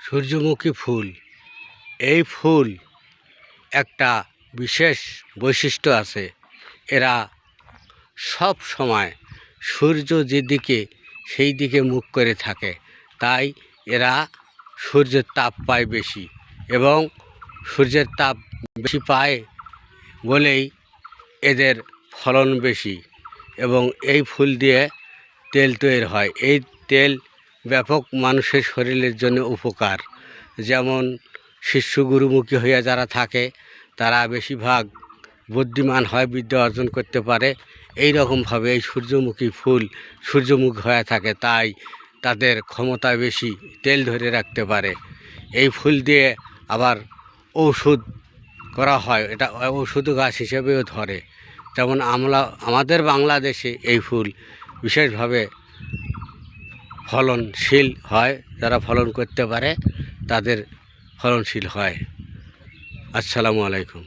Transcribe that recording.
সূর্যমুখী ফুল, এই ফুল একটা বিশেষ বৈশিষ্ট্য আছে। এরা সব সময় সূর্য যেদিকে সেই দিকে মুখ করে থাকে, তাই এরা সূর্যের তাপ পায় বেশি, এবং সূর্যের তাপ বেশি পায় বলেই এদের ফলন বেশি। এবং এই ফুল দিয়ে তেল তৈরি হয়। এই তেল ব্যাপক মানুষের শরীরের জন্য উপকার। যেমন শিষ্য গুরুমুখী হইয়া যারা থাকে, তারা বেশিরভাগ বুদ্ধিমান হয়, বিদ্যা অর্জন করতে পারে। এই রকমভাবে এই সূর্যমুখী ফুল সূর্যমুখী হয়ে থাকে, তাই তাদের ক্ষমতা বেশি, তেল ধরে রাখতে পারে। এই ফুল দিয়ে আবার ঔষধ করা হয়, এটা ঔষধ গাছ হিসেবেও ধরে। যেমন আমাদের বাংলাদেশে এই ফুল বিশেষভাবে ফলনশীল হয়। যারা ফলন করতে পারে তাদের ফলনশীল হয়। আসসালামু আলাইকুম।